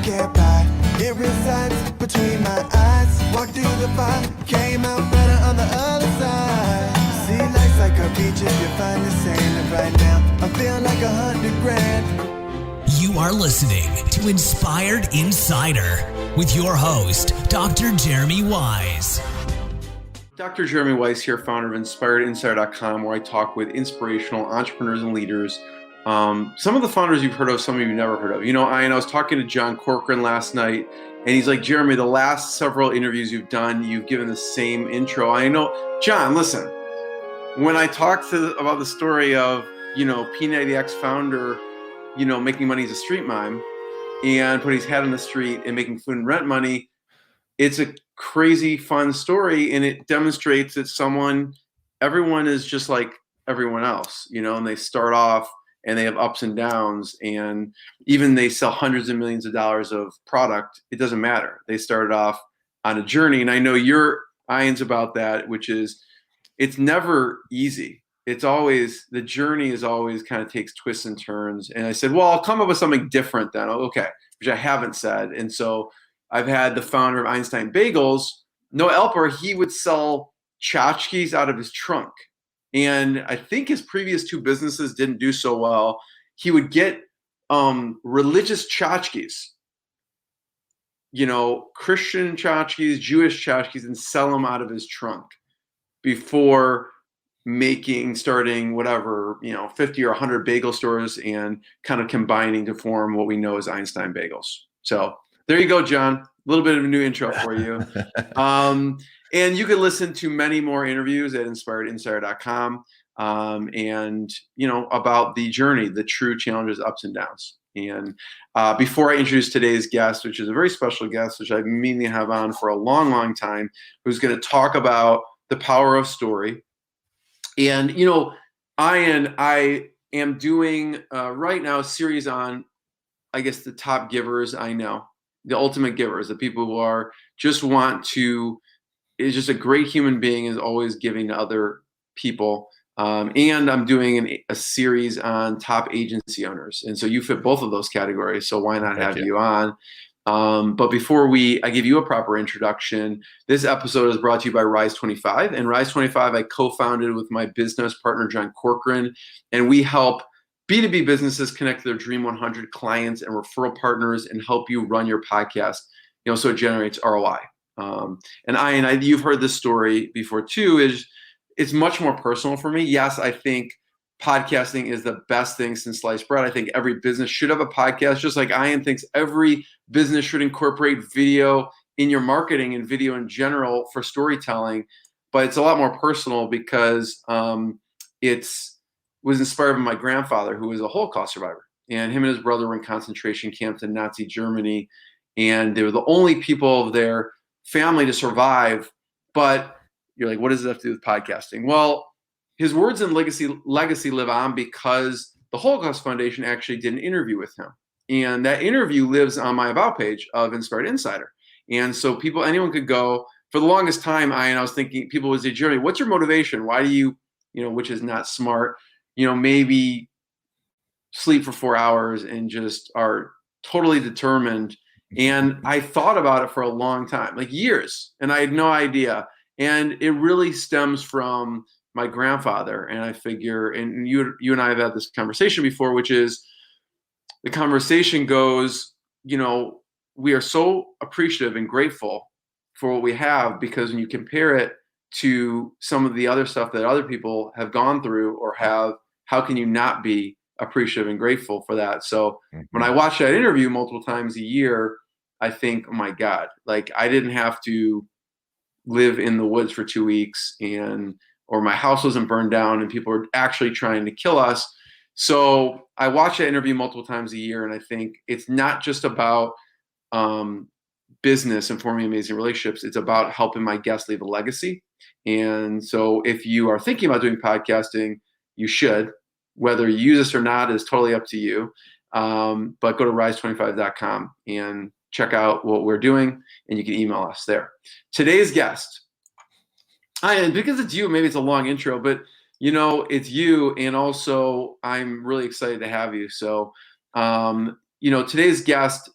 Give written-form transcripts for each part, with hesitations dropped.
can't buy. It resides between my eyes. Walked through the fire, came out better on the other side. See, life's like a beach if you find the sand. And right now, I feel like 100 grand. You are listening to Inspired Insider with your host, Dr. Jeremy Wise. Dr. Jeremy Wise here, founder of InspiredInsider.com, where I talk with inspirational entrepreneurs and leaders. Some of the founders you've heard of, some of you've never heard of. I was talking to John Corcoran last night, and he's like, Jeremy, the last several interviews you've done, you've given the same intro. I know, John, listen, when I talked about the story of, P90X founder, making money as a street mime and putting his hat on the street and making food and rent money, it's a crazy fun story, and it demonstrates that everyone is just like everyone else, and they start off and they have ups and downs, and even they sell hundreds of millions of dollars of product, it doesn't matter. They started off on a journey, and I know your ions about that, which is it's never easy. It's always, the journey is always kind of takes twists and turns. And I said, well, I'll come up with something different then. Okay, which I haven't said. And so I've had the founder of Einstein Bagels, Noah Elper, he would sell tchotchkes out of his trunk. And I think his previous two businesses didn't do so well. He would get religious tchotchkes, Christian tchotchkes, Jewish tchotchkes, and sell them out of his trunk before starting whatever, 50 or 100 bagel stores and kind of combining to form what we know as Einstein Bagels. So there you go, John. A little bit of a new intro for you. And you can listen to many more interviews at InspiredInsider.com and, about the journey, the true challenges, ups and downs. And before I introduce today's guest, which is a very special guest, which I mainly have on for a long, long time, who's going to talk about the power of story. And, I am doing right now a series on, I guess, the top givers I know, the ultimate givers, the people who are is just a great human being, is always giving to other people. And I'm doing a series on top agency owners. And so you fit both of those categories. So why not have you on? But before I give you a proper introduction, this episode is brought to you by Rise 25. And Rise 25, I co-founded with my business partner, John Corcoran. And we help B2B businesses connect to their Dream 100 clients and referral partners and help you run your podcast, so it generates ROI. And you've heard this story before too, it's much more personal for me. Yes, I think podcasting is the best thing since sliced bread. I think every business should have a podcast, just like Ian thinks every business should incorporate video in your marketing and video in general for storytelling. But it's a lot more personal because it was inspired by my grandfather, who was a Holocaust survivor. And him and his brother were in concentration camps in Nazi Germany. And they were the only people of their family to survive. But you're like, what does it have to do with podcasting? Well, his words and legacy live on because the Holocaust Foundation actually did an interview with him. And that interview lives on my About page of Inspired Insider. And so anyone could go. For the longest time, I was thinking, people would say, Jeremy, what's your motivation? Why do you, which is not smart, maybe sleep for 4 hours and just are totally determined. And I thought about it for a long time, like years, and I had no idea. And it really stems from my grandfather. And I figure, and you and I have had this conversation before, which is the conversation goes, we are so appreciative and grateful for what we have, because when you compare it to some of the other stuff that other people have gone through or have, how can you not be appreciative and grateful for that? So when I watch that interview multiple times a year, I think, oh my God, like I didn't have to live in the woods for 2 weeks or my house wasn't burned down and people were actually trying to kill us. So I watch that interview multiple times a year, and I think it's not just about business and forming amazing relationships. It's about helping my guests leave a legacy. And so if you are thinking about doing podcasting, you should. Whether you use this or not is totally up to you. But go to rise25.com and check out what we're doing, and you can email us there. Today's guest, and because it's you, maybe it's a long intro, but it's you, and also I'm really excited to have you. So, today's guest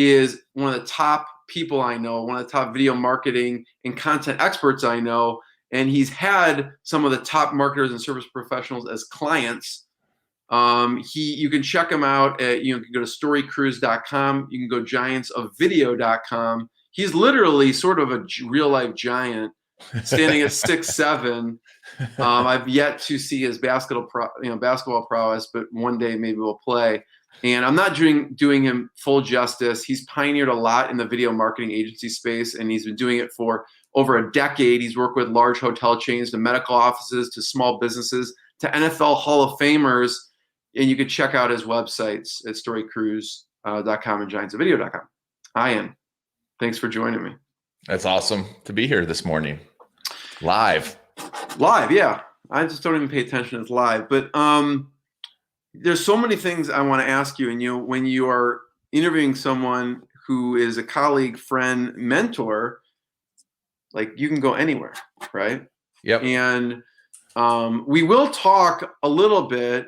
is one of the top people I know, one of the top video marketing and content experts I know. And he's had some of the top marketers and service professionals as clients. You can check him out at, you can go to storycruise.com. You can go giantsofvideo.com. He's literally sort of a real life giant, standing at 6'7". I've yet to see his basketball prowess, but one day maybe we'll play. And I'm not doing him full justice. He's pioneered a lot in the video marketing agency space, and he's been doing it for over a decade. He's worked with large hotel chains to medical offices to small businesses to NFL Hall of Famers. And you can check out his websites at storycruise.com and giantsofvideo.com. Ian, thanks for joining me. That's awesome to be here this morning. Live, yeah. I just don't even pay attention. It's live. But there's so many things I want to ask you. And when you are interviewing someone who is a colleague, friend, mentor, like you can go anywhere, right? Yep. And we will talk a little bit.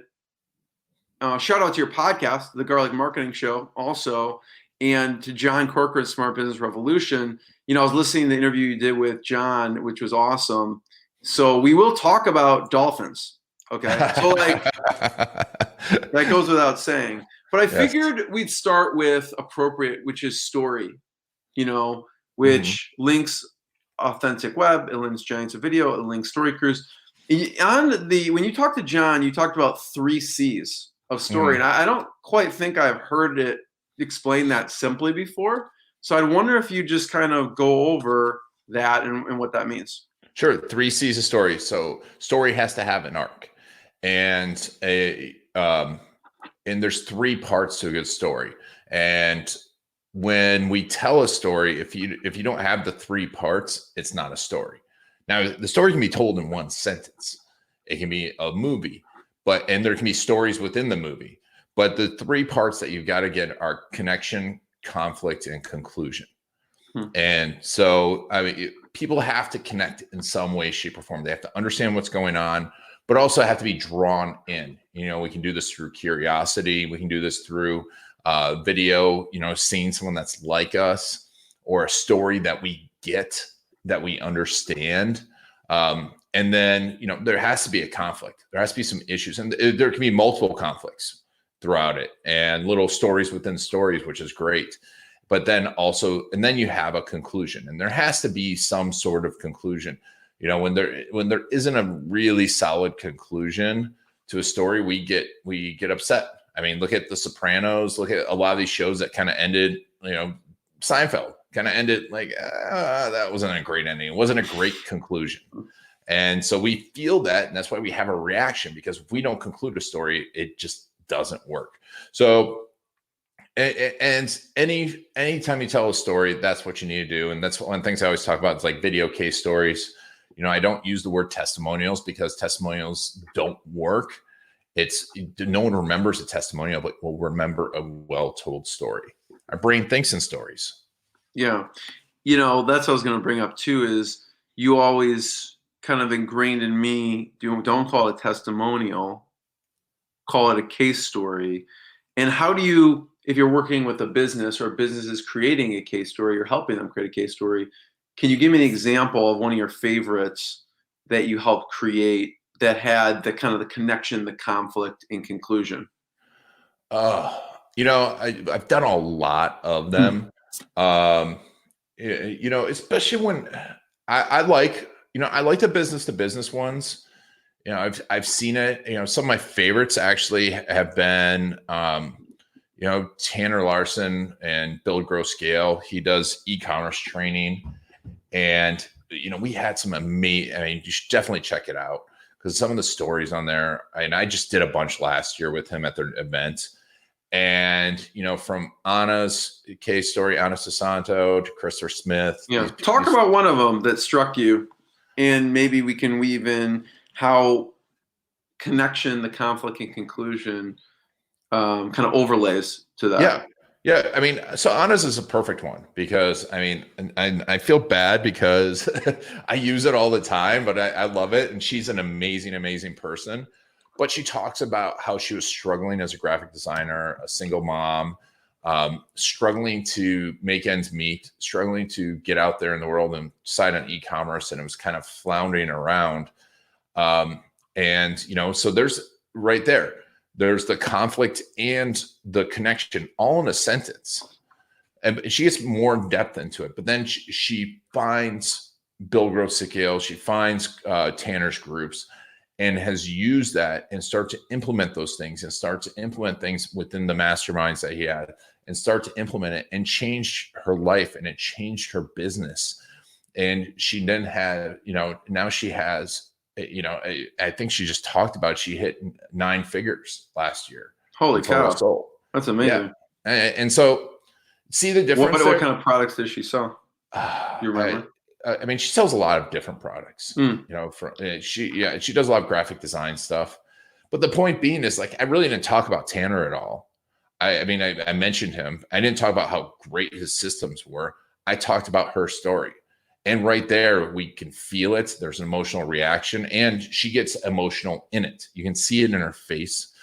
Shout out to your podcast, The Garlic Marketing Show, also, and to John Corcoran's Smart Business Revolution. I was listening to the interview you did with John, which was awesome. So we will talk about dolphins. Okay. So that goes without saying. But I figured we'd start with appropriate, which is story, which links Authentic Web, it links Giants of Video, it links Story Cruise. When you talked to John, you talked about 3 C's of story. And I don't quite think I've heard it explained that simply before. So I'd wonder if you just kind of go over that and what that means. Sure. 3 C's of story. So story has to have an arc, and there's 3 parts to a good story. And when we tell a story, if you don't have the 3 parts, it's not a story. Now, the story can be told in 1 sentence. It can be a movie, and there can be stories within the movie. But the 3 parts that you've got to get are connection, conflict, and conclusion. And so, people have to connect in some way, shape, or form. They have to understand what's going on, but also have to be drawn in. We can do this through curiosity. We can do this through video, seeing someone that's like us, or a story that we get, that we understand. And then, there has to be a conflict. There has to be some issues, and there can be multiple conflicts throughout it, and little stories within stories, which is great. But then also, and then you have a conclusion, and there has to be some sort of conclusion. When there isn't a really solid conclusion to a story, we get upset. Look at The Sopranos. Look at a lot of these shows that kind of ended. Seinfeld kind of ended like that wasn't a great ending. It wasn't a great conclusion, and so we feel that, and that's why we have a reaction, because if we don't conclude a story, it just doesn't work. So. And anytime you tell a story, that's what you need to do. And that's one of the things I always talk about. It's like video case stories. I don't use the word testimonials because testimonials don't work. No one remembers a testimonial, but will remember a well-told story. Our brain thinks in stories. Yeah. That's what I was going to bring up too, is you always kind of ingrained in me, don't call it a testimonial, call it a case story. And how do you, if you're working with a business, or a business is creating a case story, you're helping them create a case story, can you give me an example of one of your favorites that you helped create that had the kind of the connection, the conflict, and conclusion? I've done a lot of them. Especially when I like the business to business ones. I've seen it. Some of my favorites actually have been, Tanner Larson and Build, Grow, Scale. He does e-commerce training, and we had some amazing. You should definitely check it out, because some of the stories on there. And I just did a bunch last year with him at their event, and from Anna's case story, Anna Sasanto, to Christopher Smith. Talk about one of them that struck you, and maybe we can weave in how connection, the conflict, and conclusion kind of overlays to that. Yeah. So Anna's is a perfect one, because I feel bad because I use it all the time, but I love it. And she's an amazing, amazing person. But she talks about how she was struggling as a graphic designer, a single mom, struggling to make ends meet, struggling to get out there in the world and decide on e-commerce, and it was kind of floundering around. And, you know, so there's right there, there's the conflict and the connection all in a sentence. And she gets more depth into it, but then she finds Bill Gross-Sicchio, she finds Tanner's groups, and has used that and start to implement those things and start to implement things within the masterminds that he had and start to implement it and change her life, and it changed her business. And she then had, you know, now she has, you know, I think she just talked about, she hit 9 figures last year. Holy cow. Sold. That's amazing. Yeah. And so see the difference. What kind of products did she sell? You remember? I mean, she sells a lot of different products, you know, she does a lot of graphic design stuff, but the point being is, like, I really didn't talk about Tanner at all. I mean, I mentioned him. I didn't talk about how great his systems were. I talked about her story. And right there, we can feel it. There's an emotional reaction, and she gets emotional in it. You can see it in her face.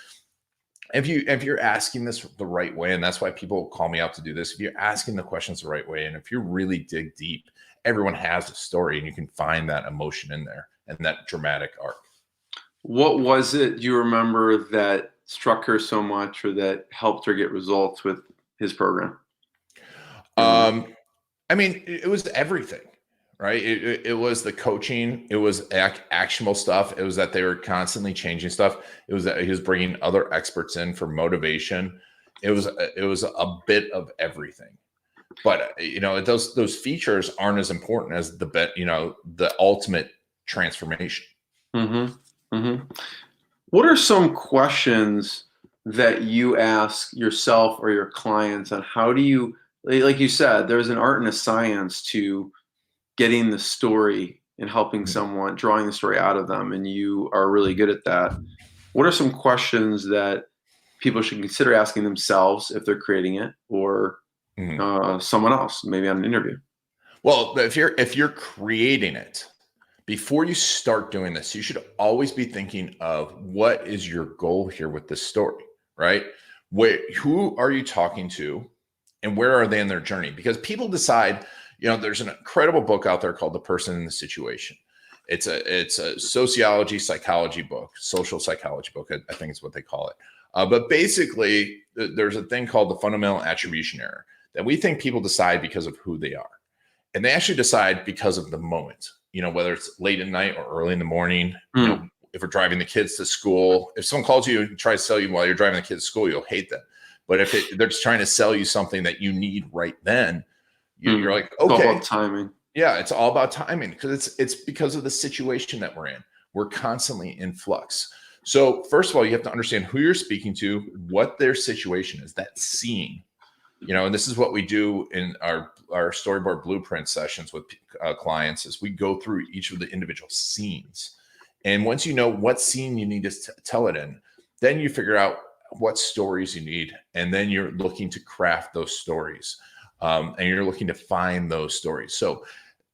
If you're asking this the right way, and that's why people call me out to do this, if you're asking the questions the right way, and if you really dig deep, everyone has a story, and you can find that emotion in there and that dramatic arc. What was it you remember that struck her so much, or that helped her get results with his program? I mean, it was everything. Right. It was the coaching. It was actionable stuff. It was that they were constantly changing stuff. It was that he was bringing other experts in for motivation. It was a bit of everything. But, you know, those features aren't as important as the ultimate transformation. Mm-hmm. Mm-hmm. What are some questions that you ask yourself or your clients on how do you, like you said, there's an art and a science to getting the story and helping someone, drawing the story out of them, and you are really good at that. What are some questions that people should consider asking themselves if they're creating it, or someone else, maybe on an interview? Well, if you're creating it, before you start doing this, you should always be thinking of what is your goal here with this story, right? Who are you talking to, and where are they in their journey? Because people decide. You know, there's an incredible book out there called The Person in the Situation. It's a sociology, psychology book, social psychology book, I think is what they call it. But basically, there's a thing called the fundamental attribution error, that we think people decide because of who they are. And they actually decide because of the moment, you know, whether it's late at night or early in the morning. You know, if we're driving the kids to school, if someone calls you and tries to sell you while you're driving the kids to school, you'll hate them. But if they're just trying to sell you something that you need right then, you're like, okay. It's all about timing. Yeah, it's all about timing, because it's because of the situation that we're in. We're constantly in flux. So first of all, you have to understand who you're speaking to, what their situation is, that scene. You know, and this is what we do in our storyboard blueprint sessions with clients, is we go through each of the individual scenes. And once you know what scene you need to tell it in, then you figure out what stories you need. And then you're looking to craft those stories. And you're looking to find those stories. So,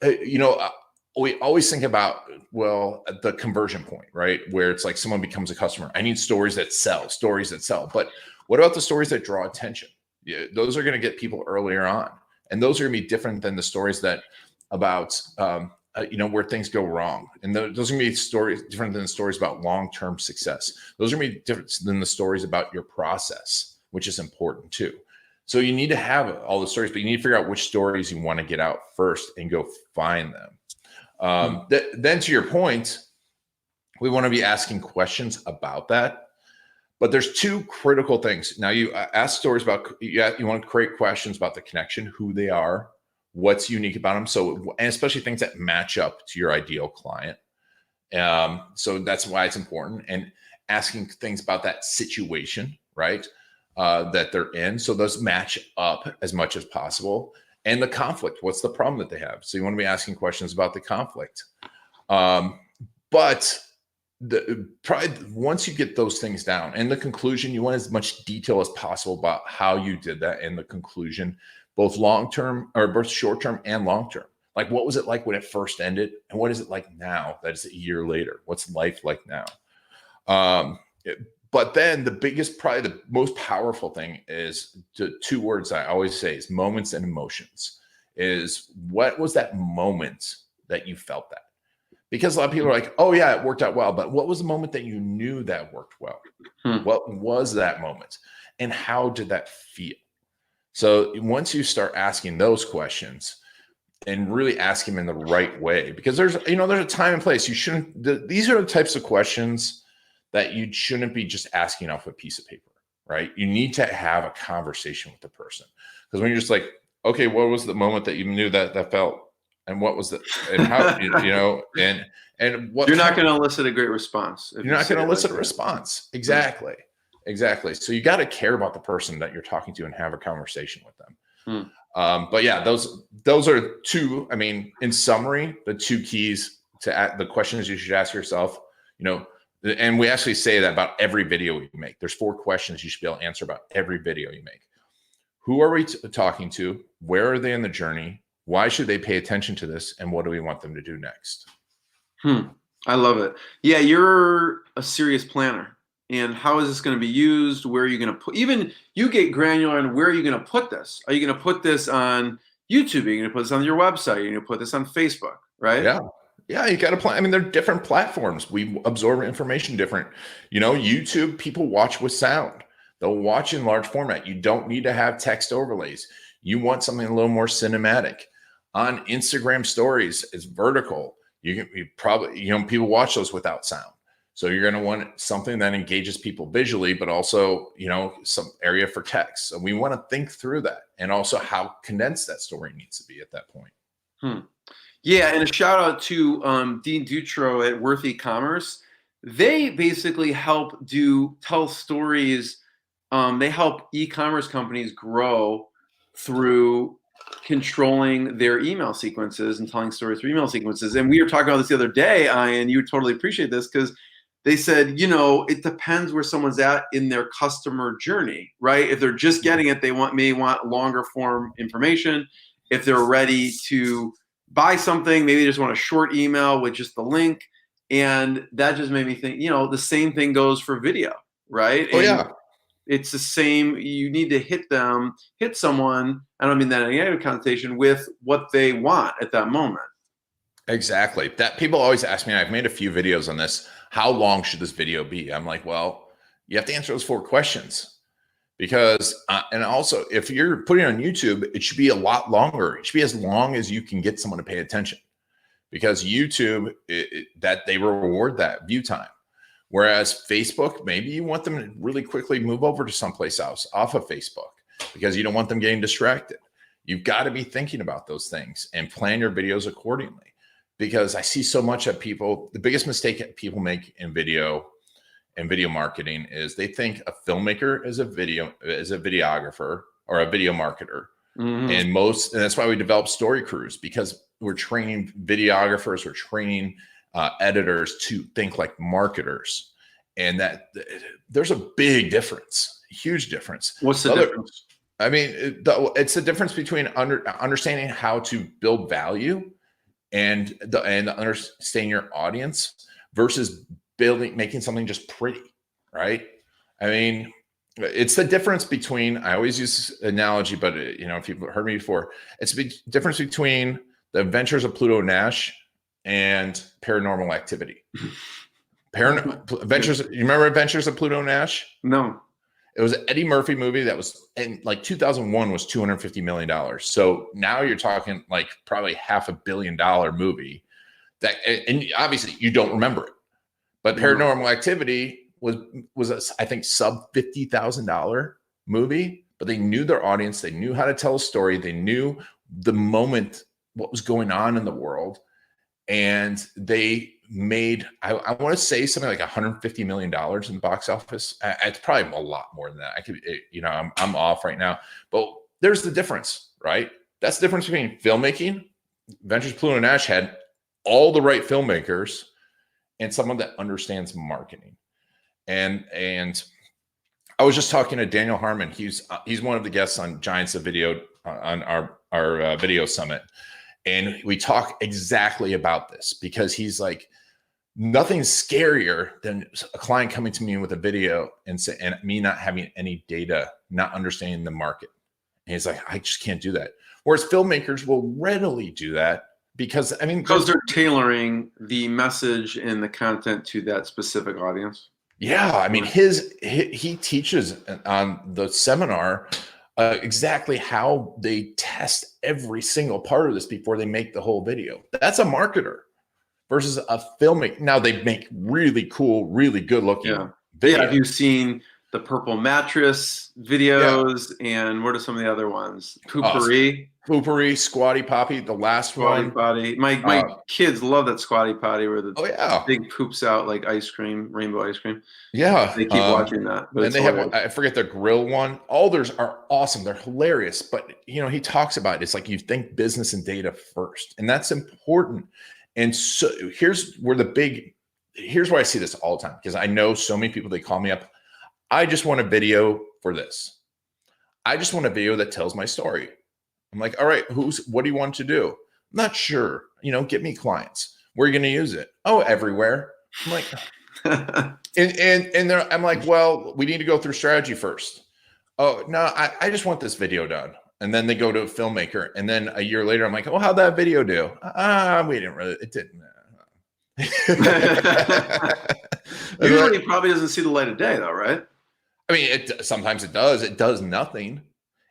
you know, we always think about, well, the conversion point, right? Where it's like someone becomes a customer. I need stories that sell. But what about the stories that draw attention? Yeah, those are going to get people earlier on. And those are going to be different than the stories that about, you know, where things go wrong. And those are going to be stories different than the stories about long-term success. Those are going to be different than the stories about your process, which is important too. So you need to have all the stories, but you need to figure out which stories you want to get out first and go find them. Then to your point, we want to be asking questions about that. But there's 2 critical things. Now you ask stories about, you want to create questions about the connection, who they are, what's unique about them. So, and especially things that match up to your ideal client. So that's why it's important. And asking things about that situation, right? That they're in. So those match up as much as possible. And the conflict, what's the problem that they have? So you want to be asking questions about the conflict. But probably once you get those things down, and the conclusion, you want as much detail as possible about how you did that in the conclusion, both long-term or both short-term and long-term. Like, what was it like when it first ended? And what is it like now that is a year later? What's life like now? But then probably the most powerful thing is the two words I always say is moments and emotions. Is what was that moment that you felt that? Because a lot of people are like, oh yeah, it worked out well. But what was the moment that you knew that worked well? What was that moment? And how did that feel? So once you start asking those questions and really ask them in the right way, because there's a time and place. These are the types of questions that you shouldn't be just asking off a piece of paper, right? You need to have a conversation with the person. Because when you're just like, okay, what was the moment that you knew that felt? And what was and how, and what you're not going to elicit a great response. You're not going to elicit a response. Exactly. So you got to care about the person that you're talking to and have a conversation with them. But yeah, those are two, in summary, the two keys to the questions you should ask yourself, and we actually say that about every video you make. There's 4 questions you should be able to answer about every video you make. Who are we talking to? Where are they in the journey? Why should they pay attention to this? And what do we want them to do next? I love it. Yeah, you're a serious planner. And how is this going to be used? Where are you going to put? Even you get granular on where are you going to put this? Are you going to put this on YouTube? Are you going to put this on your website? Are you going to put this on Facebook? Right? Yeah, you got to plan. They're different platforms. We absorb information different. YouTube, people watch with sound. They'll watch in large format. You don't need to have text overlays. You want something a little more cinematic. On Instagram stories, it's vertical. You probably, people watch those without sound. So you're going to want something that engages people visually, but also, some area for text. So we want to think through that and also how condensed that story needs to be at that point. Yeah. And a shout out to Dean Dutro at Worth E-commerce. They basically help tell stories. They help e-commerce companies grow through controlling their email sequences and telling stories through email sequences. And we were talking about this the other day, and you would totally appreciate this because they said, it depends where someone's at in their customer journey, right? If they're just getting it, they may want longer form information. If they're ready to buy something, maybe they just want a short email with just the link. And that just made me think, the same thing goes for video, right? Oh, yeah. It's the same. You need to hit someone, I don't mean that in a negative connotation, with what they want at that moment. Exactly. That people always ask me, and I've made a few videos on this, how long should this video be? I'm like, well, you have to answer those 4 questions because, and also if you're putting it on YouTube, it should be a lot longer. It should be as long as you can get someone to pay attention because YouTube, that they reward that view time. Whereas Facebook, maybe you want them to really quickly move over to someplace else off of Facebook because you don't want them getting distracted. You've got to be thinking about those things and plan your videos accordingly. Because I see so much of the biggest mistake that people make in video marketing is they think a filmmaker is a videographer or a video marketer. And that's why we develop story crews, because we're training videographers, we're training editors to think like marketers, and that there's a big difference, a huge difference. What's the difference? It's the difference between understanding how to build value and understanding your audience versus making something just pretty, right? It's the difference between, I always use this analogy, but if you've heard me before, it's the difference between the Adventures of Pluto Nash and Paranormal Activity. Adventures. You remember Adventures of Pluto Nash? No. It was an Eddie Murphy movie that was in 2001 was $250 million. So now you're talking like probably $500 million movie and obviously you don't remember it, but Paranormal Activity was I think sub $50,000 movie, but they knew their audience. They knew how to tell a story. They knew the moment, what was going on in the world. And they made, I want to say something like $150 million in the box office. It's probably a lot more than that. I'm off right now, but there's the difference, right? That's the difference between filmmaking. Adventures of Pluto Nash had all the right filmmakers and someone that understands marketing. And I was just talking to Daniel Harmon. He's one of the guests on Giants of Video on our video summit. And we talk exactly about this because he's like, nothing's scarier than a client coming to me with a video and me not having any data, not understanding the market. And he's like, I just can't do that. Whereas filmmakers will readily do that because because they're tailoring the message and the content to that specific audience. Yeah, I mean, he teaches on the seminar exactly how they test every single part of this before they make the whole video. That's a marketer versus a filmmaker. Now they make really cool, really good looking. Yeah. Have you seen the purple mattress videos? Yeah. And what are some of the other ones? Poopery, Squatty Potty, the last Squatty one. Potty. My kids love that Squatty Potty where the big poops out like ice cream, rainbow ice cream. Yeah. They keep watching that. And they have, I forget the grill one. All theirs are awesome. They're hilarious. But, he talks about it. It's like you think business and data first. And that's important. And so here's where I see this all the time because I know so many people, they call me up. I just want a video for this. I just want a video that tells my story. I'm like, all right, what do you want to do? I'm not sure. Get me clients. Where are you going to use it? Oh, everywhere. I'm like, and I'm like, well, we need to go through strategy first. Oh, no, I just want this video done. And then they go to a filmmaker. And then a year later, I'm like, oh, how'd that video do? It didn't. Usually it probably doesn't see the light of day though, right? I mean, sometimes it does. It does nothing.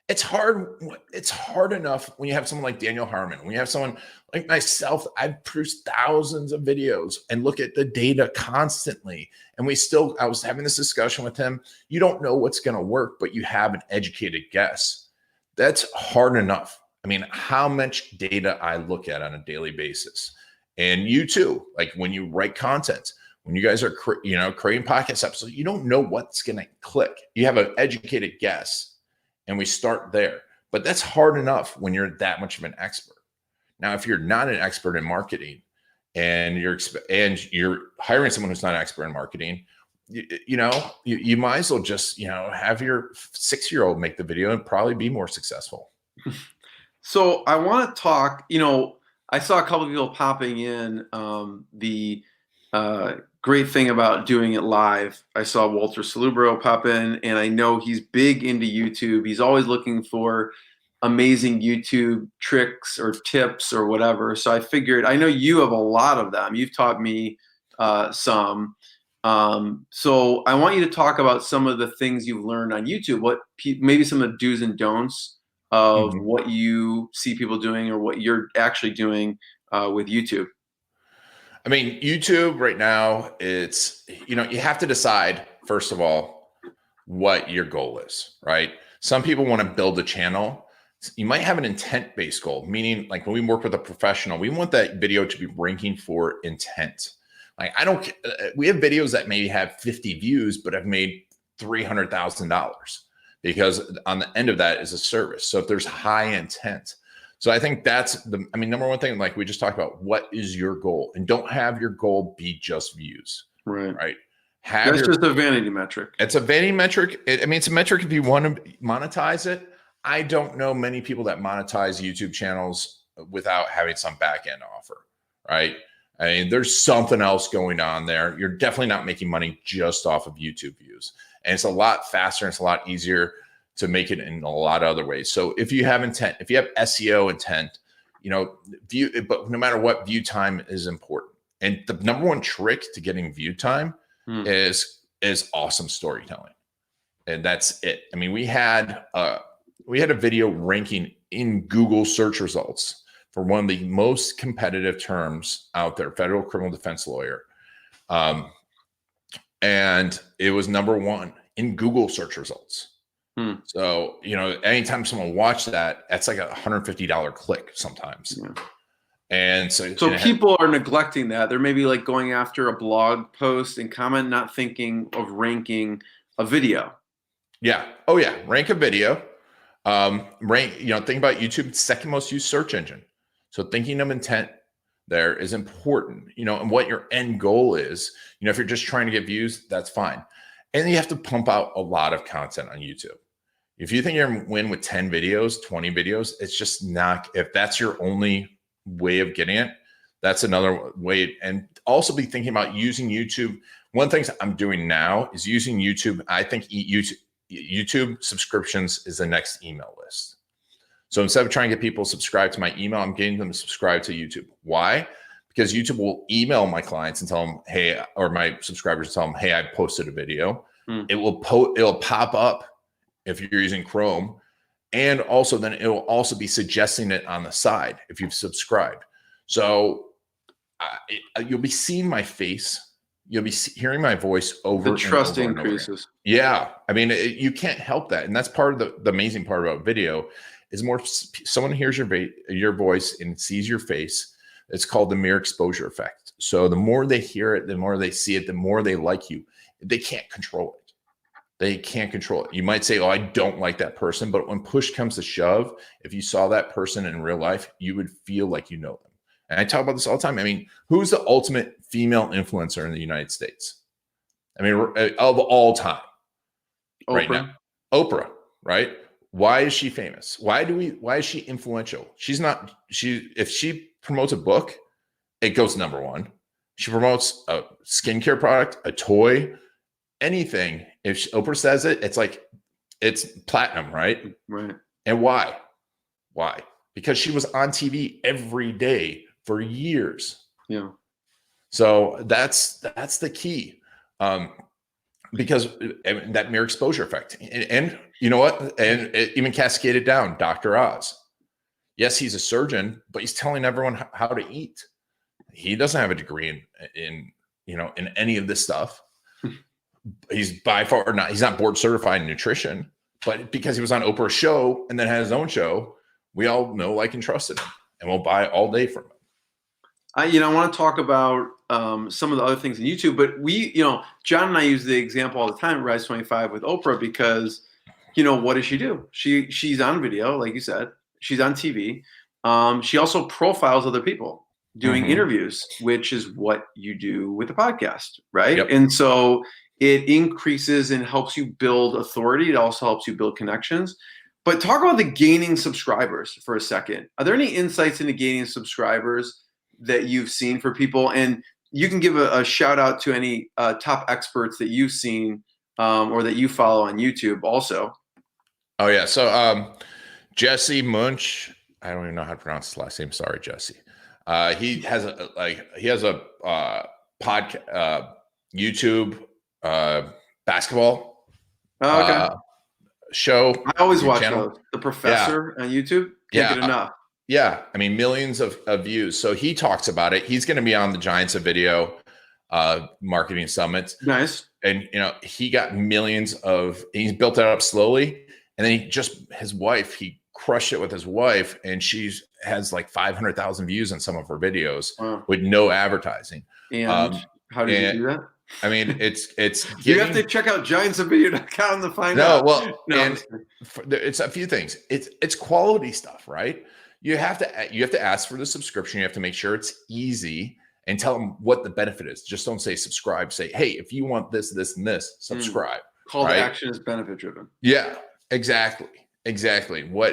It's hard. It's hard enough when you have someone like Daniel Harmon, when you have someone like myself. I've produced thousands of videos and look at the data constantly. And I was having this discussion with him. You don't know what's going to work, but you have an educated guess. That's hard enough. I mean, how much data I look at on a daily basis. And you too, like when you write content, when you guys are, creating podcast episodes, you don't know what's going to click. You have an educated guess. And we start there. But that's hard enough when you're that much of an expert. Now, if you're not an expert in marketing and you're hiring someone who's not an expert in marketing, you might as well just, have your 6-year-old make the video and probably be more successful. So I want to talk, I saw a couple of people popping in the great thing about doing it live. I saw Walter Salubro pop in, and I know he's big into YouTube. He's always looking for amazing YouTube tricks or tips or whatever. So I figured, I know you have a lot of them. You've taught me some. So I want you to talk about some of the things you've learned on YouTube, maybe some of the do's and don'ts of what you see people doing or what you're actually doing with YouTube. I mean, YouTube right now, it's, you have to decide, first of all, what your goal is, right? Some people want to build a channel. You might have an intent-based goal, meaning like when we work with a professional, we want that video to be ranking for intent. Like we have videos that maybe have 50 views, but have made $300,000 because on the end of that is a service. So if there's high intent, so I think that's number one thing, like we just talked about, what is your goal? And don't have your goal be just views. Right. That's just a vanity metric. It's a vanity metric. It's a metric if you want to monetize it. I don't know many people that monetize YouTube channels without having some back end offer, right? I mean, there's something else going on there. You're definitely not making money just off of YouTube views. And it's a lot faster and it's a lot easier to make it in a lot of other ways. So if you have intent, if you have SEO intent, but no matter what, view time is important. And the number one trick to getting view time is awesome storytelling. And that's it. I mean, we had a video ranking in Google search results for one of the most competitive terms out there, federal criminal defense lawyer. And it was number one in Google search results. So, anytime someone watched that, that's like $150 click sometimes. Yeah. And so people are neglecting that. They're maybe like going after a blog post and comment, not thinking of ranking a video. Yeah. Oh yeah. Rank a video. Think about YouTube's second most used search engine. So thinking of intent there is important, and what your end goal is. If you're just trying to get views, that's fine. And you have to pump out a lot of content on YouTube. If you think you're going to win with 10 videos, 20 videos, it's just not, if that's your only way of getting it, That's another way. And also be thinking about using YouTube. One of the things I'm doing now is using YouTube. I think YouTube subscriptions is the next email list. So instead of trying to get people subscribed to my email, I'm getting them to subscribe to YouTube. Why? Because YouTube will email my clients and tell them, hey, or my subscribers tell them, hey, I posted a video. It'll pop up if you're using Chrome. And also then it will also be suggesting it on the side if you've subscribed. So you'll be seeing my face. You'll be hearing my voice over. The trust and over increases. And over. Yeah. I mean, you can't help that. And that's part of the amazing part about video is more someone hears your voice and sees your face. It's called the mere exposure effect. So the more they hear it, the more they see it, the more they like you. They can't control it. They can't control it. You might say, oh, I don't like that person. But when push comes to shove, if you saw that person in real life, you would feel like you know them. And I talk about this all the time. I mean, who's the ultimate female influencer in the United States? I mean, of all time, Oprah. Right now, Oprah, right? Why is she famous? Why is she influential? If she promotes a book, it goes number one. She promotes a skincare product, a toy, anything. If Oprah says it, it's platinum, right? Right. And why? Why? Because she was on TV every day for years. Yeah. So that's the key. Because that mere exposure effect. And you know what? And it even cascaded down. Dr. Oz. Yes, he's a surgeon, but he's telling everyone how to eat. He doesn't have a degree in any of this stuff. He's by far not. He's not board certified in nutrition, but because he was on Oprah's show and then had his own show, we all know, like, and trusted him, and we'll buy all day from him. I want to talk about some of the other things in YouTube, but John and I use the example all the time at Rise 25 with Oprah because, what does she do? She's on video, like you said. She's on TV. She also profiles other people doing interviews, which is what you do with the podcast, right? Yep. And so it increases and helps you build authority. It also helps you build connections. But talk about the gaining subscribers for a second. Are there any insights into gaining subscribers that you've seen for people? And you can give a shout out to any top experts that you've seen or that you follow on YouTube also. Oh yeah. So Jesse Munch, I don't even know how to pronounce his last name. Sorry, Jesse. He has a podcast, YouTube basketball show. I always watch channel. those. The Professor on YouTube. Can't get enough. Yeah, I mean, millions of views. So he talks about it. He's going to be on the Giants of Video marketing summit. Nice. And he got millions he's built it up slowly. And then his wife, he crushed it with his wife, and she has like 500,000 views on some of her videos with no advertising. And how did you do that? I mean, it's you have to check out giantsofvideo.com to find out. It's a few things. It's quality stuff, right? You have to ask for the subscription. You have to make sure it's easy and tell them what the benefit is. Just don't say subscribe. Say, hey, if you want this, this, and this, subscribe. Call to action is benefit driven. Yeah, exactly. One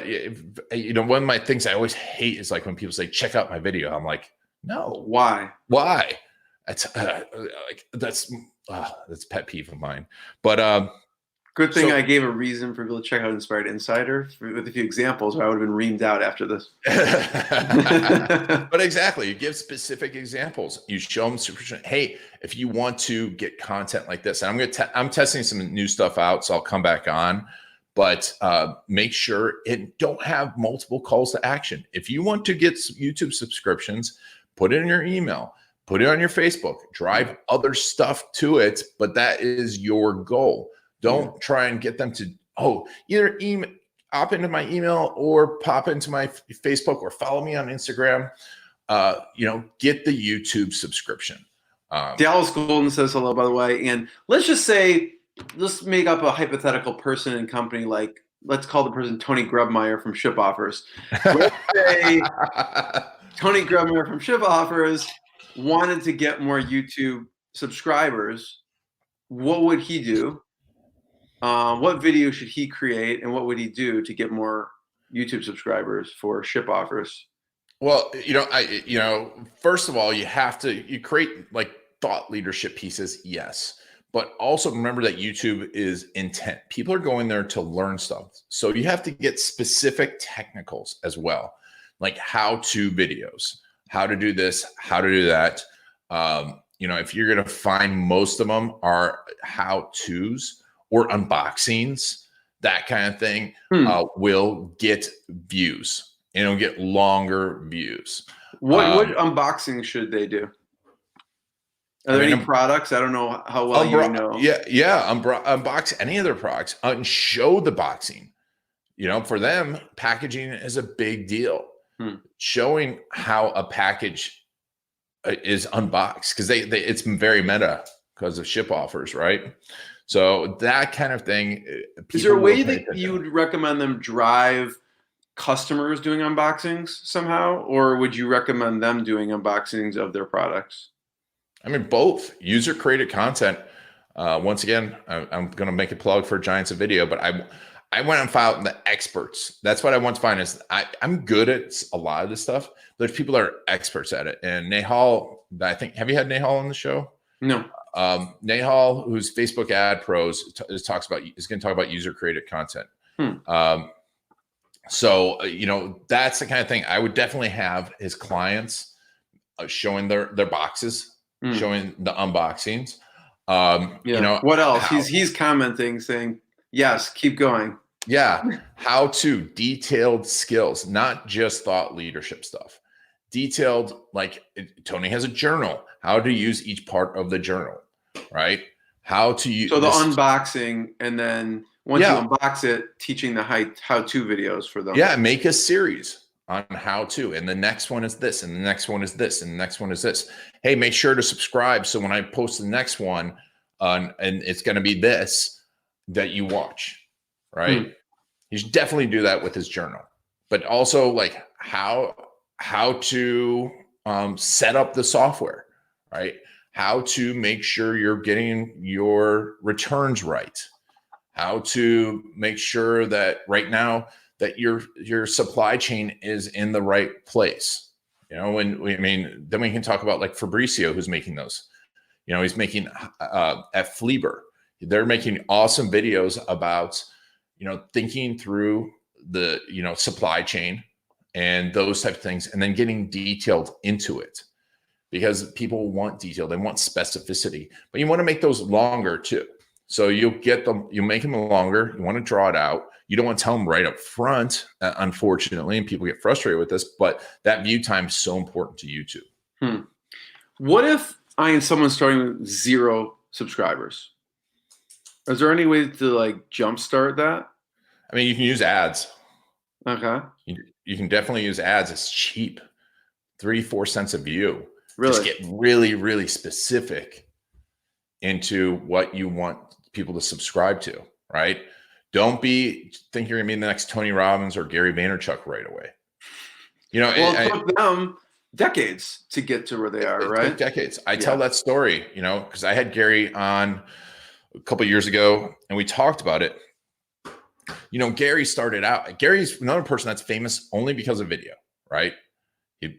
of my things I always hate is like when people say, check out my video. I'm like, no. Why? That's that's pet peeve of mine. But good thing I gave a reason for people to check out Inspired Insider with a few examples, or I would have been reamed out after this. But exactly, you give specific examples. You show them subscription. Hey, if you want to get content like this, and I'm testing some new stuff out, so I'll come back on. But make sure it don't have multiple calls to action. If you want to get YouTube subscriptions, put it in your email. Put it on your Facebook, drive other stuff to it, but that is your goal. Don't try and get them to, either opt into my email or pop into my Facebook or follow me on Instagram. Get the YouTube subscription. Dallas Golden says hello, by the way. And let's make up a hypothetical person and company, let's call the person Tony Grubmeyer from Ship Offers. Let's say Tony Grubmeyer from Ship Offers wanted to get more YouTube subscribers. What would he do? What video should he create, and what would he do to get more YouTube subscribers for Ship Offers? Well, first of all, you create like thought leadership pieces, yes. But also remember that YouTube is intent. People are going there to learn stuff. So you have to get specific technicals as well, like how-to videos, how to do this, how to do that. If you're going to find most of them are how-tos or unboxings, that kind of thing, will get views. And it'll get longer views. What unboxing should they do? Are there any products? I don't know how well you know. Yeah. Unbox any of their products and show the boxing. For them, packaging is a big deal. Showing how a package is unboxed, because it's very meta because of ship offers, right? So that kind of thing. Is there a way that you would recommend them drive customers doing unboxings somehow, or would you recommend them doing unboxings of their products? I mean, both. User created content. Once again, I'm going to make a plug for Giants of Video, but I went and found the experts. That's what I want to find. Is I'm good at a lot of this stuff. There's people that are experts at it. And Nahal, have you had Nahal on the show? No. Nahal, who's Facebook Ad Pros, is going to talk about user created content. So that's the kind of thing I would definitely have his clients showing their boxes. Showing the unboxings. What else? He's commenting saying, yes, keep going. Yeah. How to detailed skills, not just thought leadership stuff. Detailed, like Tony has a journal, how to use each part of the journal, right? How to use. So the unboxing, and then once you unbox it, teaching the how-to videos for them. Yeah. Make a series on how to, and the next one is this, and the next one is this, and the next one is this. Hey, make sure to subscribe so when I post the next one, and it's going to be this that you watch, right? You should definitely do that with his journal, but also like how to set up the software, right? How to make sure you're getting your returns right. How to make sure that right now that your supply chain is in the right place. Then we can talk about like Fabricio, who's making those. He's making at Fleeber. They're making awesome videos about thinking through the supply chain and those type of things, and then getting detailed into it, because people want detail, they want specificity, but you want to make those longer too. So you make them longer. You want to draw it out. You don't want to tell them right up front, unfortunately, and people get frustrated with this, but that view time is so important to YouTube. What if I am someone starting with 0 subscribers? Is there any way to like jumpstart that? I mean, you can use ads. Okay. You can definitely use ads. It's cheap. 3-4 cents a view. Really? Just get really, really specific into what you want people to subscribe to, right? Don't think you're gonna be the next Tony Robbins or Gary Vaynerchuk right away. It took them decades to get to where they are, right? Took decades. I tell that story, because I had Gary on a couple of years ago, and we talked about it. Gary started out. Gary's another person that's famous only because of video, right?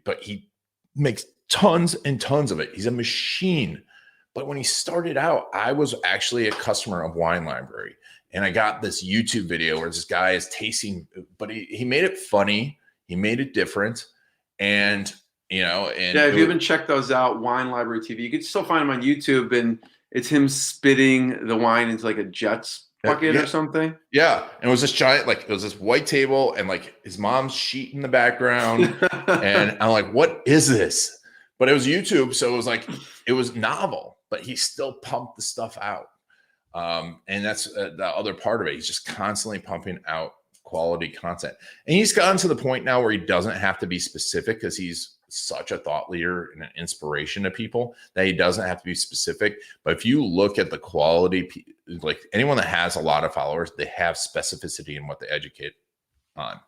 But he makes tons and tons of it. He's a machine. But when he started out, I was actually a customer of Wine Library. And I got this YouTube video where this guy is tasting, but he made it funny. He made it different. And, if you haven't checked those out, Wine Library TV, you can still find him on YouTube, and it's him spitting the wine into like a Jets bucket or something. Yeah. And it was this giant, it was this white table and like his mom's sheet in the background. And I'm like, what is this? But it was YouTube. So it was novel, but he still pumped the stuff out. And that's the other part of it. He's just constantly pumping out quality content. And he's gotten to the point now where he doesn't have to be specific, because he's such a thought leader and an inspiration to people, that he doesn't have to be specific. But if you look at the quality, like anyone that has a lot of followers, they have specificity in what they educate on.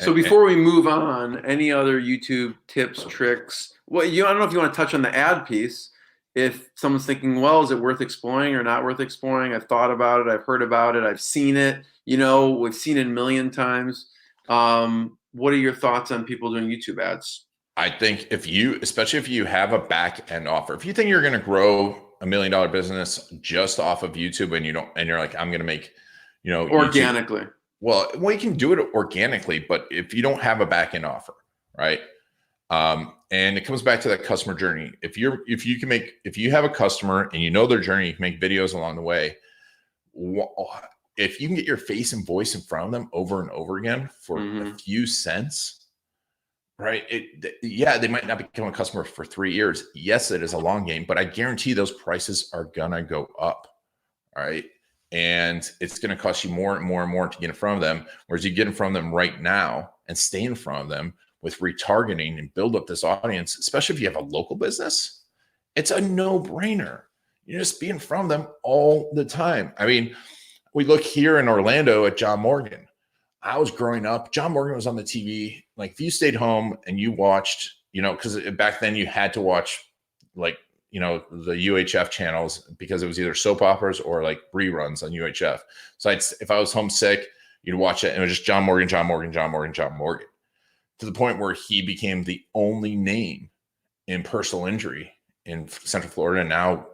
So before we move on, any other YouTube tips, tricks? Well, I don't know if you want to touch on the ad piece. If someone's thinking, well, is it worth exploring or not worth exploring? I've thought about it. I've heard about it. I've seen it. We've seen it a million times. what are your thoughts on people doing YouTube ads? I think especially if you have a back end offer, if you think you're going to grow $1 million business just off of YouTube and you're like, I'm going to make, Organically. YouTube, well, you can do it organically, but if you don't have a back end offer, right? And it comes back to that customer journey. If you have a customer and you know their journey, you can make videos along the way. If you can get your face and voice in front of them over and over again for a few cents, right? They might not become a customer for 3 years. Yes, it is a long game, but I guarantee those prices are gonna go up. All right. And it's going to cost you more and more and more to get in front of them. Whereas you get in front of them right now and stay in front of them with retargeting and build up this audience, especially if you have a local business, it's a no-brainer. You just be in front of them all the time. I mean, we look here in Orlando at John Morgan. I was growing up, John Morgan was on the TV. Like if you stayed home and you watched, because back then you had to watch the UHF channels because it was either soap operas or like reruns on UHF. So if I was homesick, you'd watch it and it was just John Morgan, to the point where he became the only name in personal injury in Central Florida. And now,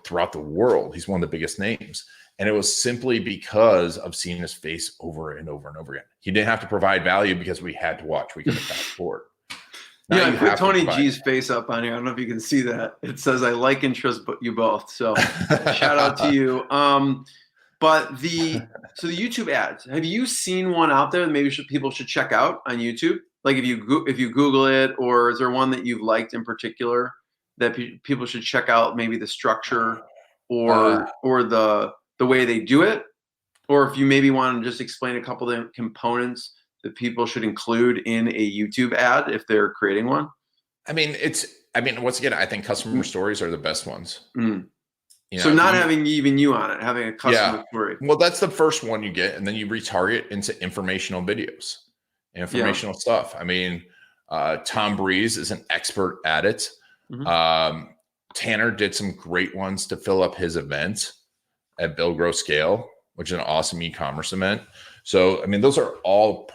throughout the world, he's one of the biggest names. And it was simply because of seeing his face over and over and over again. He didn't have to provide value because we had to watch. We couldn't fast forward. Yeah, I put Tony G's face up on here. I don't know if you can see that. It says, I like and trust you both. So shout out to you. But the YouTube ads, have you seen one out there that maybe people should check out on YouTube? Like if you Google it, or is there one that you've liked in particular that people should check out? Maybe the structure or the way they do it, or if you maybe want to just explain a couple of the components that people should include in a YouTube ad if they're creating one? Once again, I think customer stories are the best ones. So not having even you on it, having a customer story. Well, that's the first one you get, and then you retarget into informational videos, informational stuff. Tom Breeze is an expert at it. Tanner did some great ones to fill up his event at Build Grow Scale, which is an awesome e-commerce event. So, those are all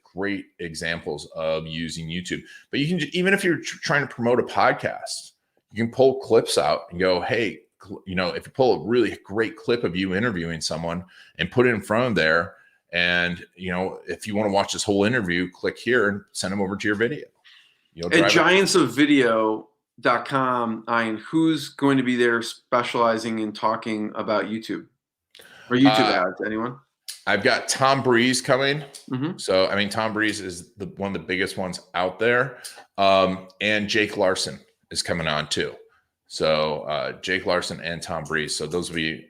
great examples of using YouTube. But you can, even if you're trying to promote a podcast, you can pull clips out and go, hey, if you pull a really great clip of you interviewing someone and put it in front of there, and, if you want to watch this whole interview, click here and send them over to your video. At giantsofvideo.com, Ian, who's going to be there specializing in talking about YouTube or YouTube ads? Anyone? I've got Tom Breeze coming. So, Tom Breeze is one of the biggest ones out there. And Jake Larson is coming on too. So Jake Larson and Tom Breeze. So those will be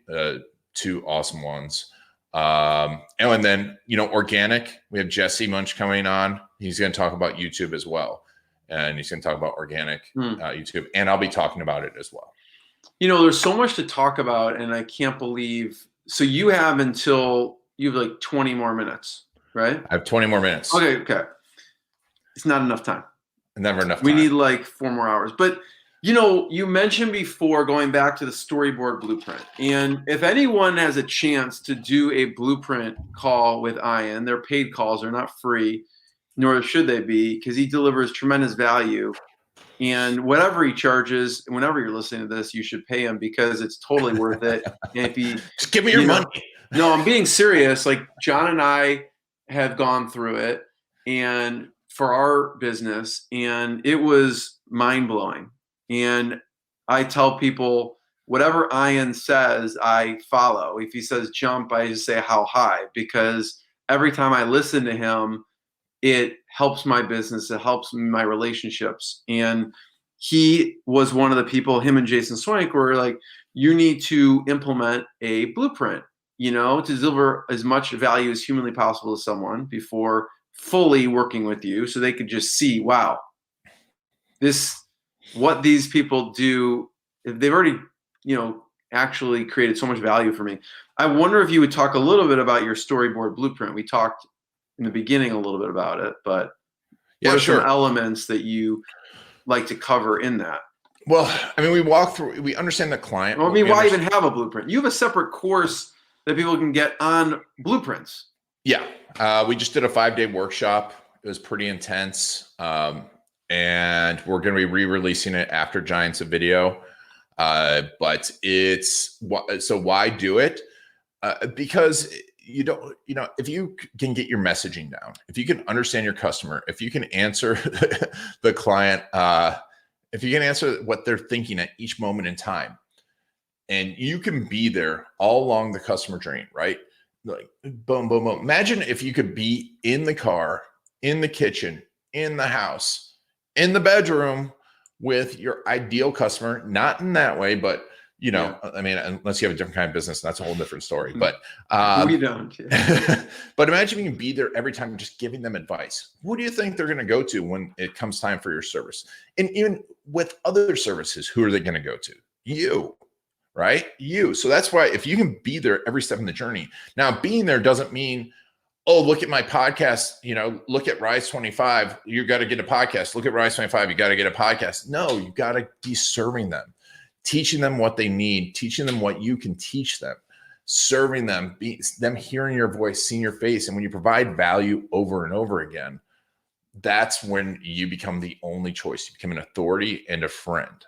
two awesome ones. And then, organic, we have Jesse Munch coming on. He's going to talk about YouTube as well. And he's going to talk about organic YouTube. And I'll be talking about it as well. There's so much to talk about, and I can't believe. So you have like 20 more minutes, right? I have 20 more minutes. Okay. It's not enough time. Never enough time. We need like 4 more hours. But, you mentioned before going back to the storyboard blueprint. And if anyone has a chance to do a blueprint call with Ian, they're paid calls, they're not free, nor should they be, because he delivers tremendous value. And whatever he charges, whenever you're listening to this, you should pay him because it's totally worth it. And if he, just give me your money. No, I'm being serious. Like John and I have gone through it and for our business, and it was mind blowing. And I tell people whatever Ian says, I follow. If he says jump, I just say how high, because every time I listen to him, it helps my business. It helps my relationships. And he was one of the people, him and Jason Swank, were like, you need to implement a blueprint, to deliver as much value as humanly possible to someone before fully working with you, so they could just see, wow, what these people do, they've already, actually created so much value for me. I wonder if you would talk a little bit about your storyboard blueprint. We talked in the beginning a little bit about it, but what are some elements that you like to cover in that? Well, we walk through, we understand the client. Well, why even have a blueprint? You have a separate course that people can get on blueprints. Yeah. We just did a 5-day workshop It was pretty intense. And we're going to be re-releasing it after Giants of Video. But so why do it? Because if you can get your messaging down, if you can understand your customer, if you can answer the client, if you can answer what they're thinking at each moment in time, and you can be there all along the customer journey, right? Like boom, boom, boom. Imagine if you could be in the car, in the kitchen, in the house, in the bedroom with your ideal customer, not in that way, but I mean, unless you have a different kind of business, that's a whole different story. But we don't. But imagine you can be there every time, just giving them advice. Who do you think they're going to go to when it comes time for your service? And even with other services, who are they going to go to? You, right? You. So that's why if you can be there every step in the journey. Now, being there doesn't mean, oh, look at my podcast. Look at Rise 25. You got to get a podcast. Look at Rise 25. You got to get a podcast. No, you got to be serving them. Teaching them what they need, teaching them what you can teach them, serving them, them hearing your voice, seeing your face. And when you provide value over and over again, that's when you become the only choice. You become an authority and a friend.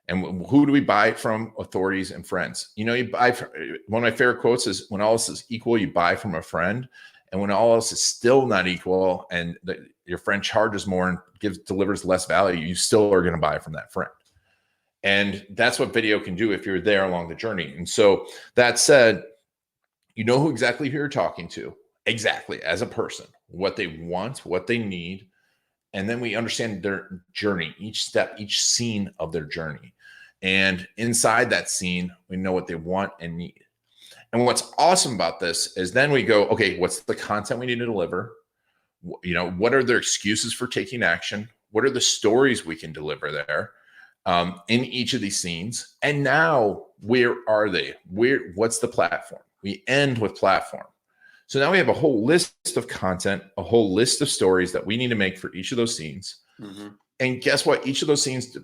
And who do we buy from? Authorities and friends. You buy from, one of my favorite quotes is, when all else is equal, you buy from a friend. And when all else is still not equal and your friend charges more and delivers less value, you still are going to buy from that friend. And that's what video can do if you're there along the journey. And so that said, who exactly you're talking to, exactly as a person, what they want, what they need. And then we understand their journey, each step, each scene of their journey. And inside that scene, we know what they want and need. And what's awesome about this is then we go, okay, what's the content we need to deliver? What are their excuses for taking action? What are the stories we can deliver there? In each of these scenes. And now, where are they? What's the platform? We end with platform. So now we have a whole list of content, a whole list of stories that we need to make for each of those scenes. Mm-hmm. And guess what? Each of those scenes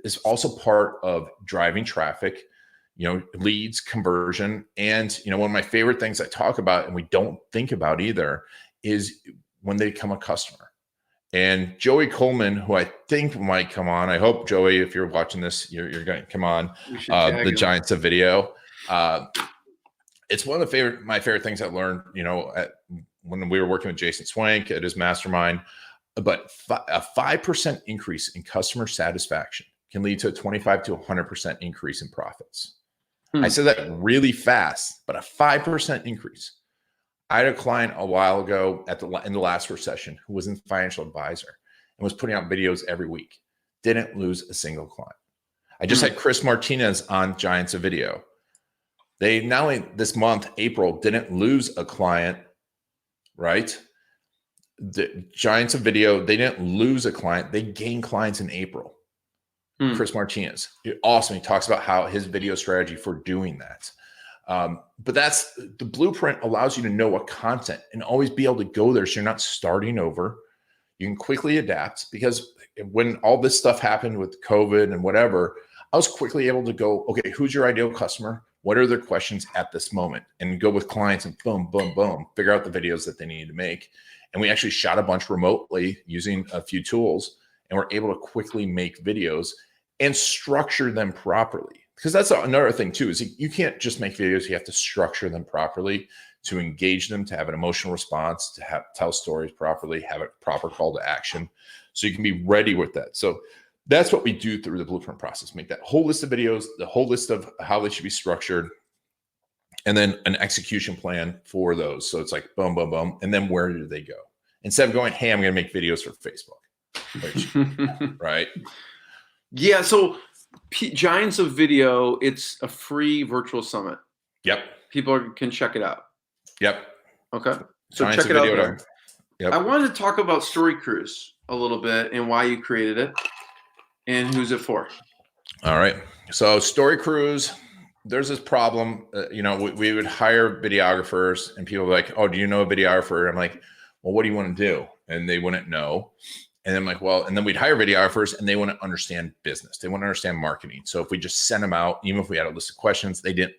is also part of driving traffic, leads, conversion. And, one of my favorite things I talk about, and we don't think about either, is when they become a customer. And Joey Coleman, who I think might come on, I hope, Joey, if you're watching this, you're going to come on the Giants of Video. It's one of my favorite things I learned, when we were working with Jason Swank at his mastermind. But a 5% increase in customer satisfaction can lead to a 25 to 100% increase in profits. I said that really fast, but a 5% increase. I had a client a while ago in the last recession who was a financial advisor and was putting out videos every week. Didn't lose a single client. I just had Chris Martinez on Giants of Video. They not only this month, April, didn't lose a client, right? The Giants of Video, they didn't lose a client. They gained clients in April. Chris Martinez. Awesome. He talks about how his video strategy for doing that. But that's the blueprint allows you to know what content and always be able to go there. So you're not starting over. You can quickly adapt, because when all this stuff happened with COVID and whatever, I was quickly able to go, okay, who's your ideal customer? What are their questions at this moment? And go with clients and boom, boom, boom, figure out the videos that they need to make. And we actually shot a bunch remotely using a few tools, and we're able to quickly make videos and structure them properly. Because that's another thing too, is you can't just make videos. You have to structure them properly to engage them, to have an emotional response, to tell stories properly, have a proper call to action. So you can be ready with that. So that's what we do through the blueprint process. Make that whole list of videos, the whole list of how they should be structured, and then an execution plan for those. So it's like boom, boom, boom. And then where do they go? Instead of going, hey, I'm going to make videos for Facebook. Which, right? Yeah. So Giants of Video, it's a free virtual summit. Yep. People can check it out. Yep. Okay. So Giants check it out there. Yep. I wanted to talk about Story Cruise a little bit and why you created it and who's it for. All right. So Story Cruise, there's this problem. We would hire videographers, and people were like, oh, do you know a videographer? I'm like, well, what do you want to do? And they wouldn't know. And I'm like, well, and then we'd hire videographers, and they wouldn't understand business. They wouldn't understand marketing. So if we just sent them out, even if we had a list of questions, they didn't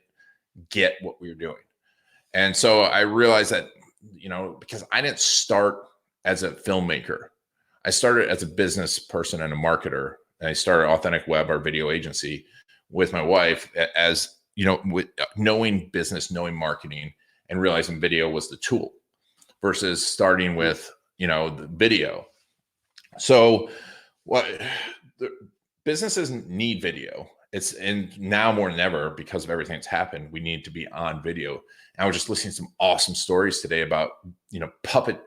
get what we were doing. And so I realized that, because I didn't start as a filmmaker. I started as a business person and a marketer. And I started Authentic Web, our video agency, with my wife, as with knowing business, knowing marketing, and realizing video was the tool versus starting with, the video. So what the businesses need video. And now more than ever, because of everything that's happened, we need to be on video. And I was just listening to some awesome stories today about, puppet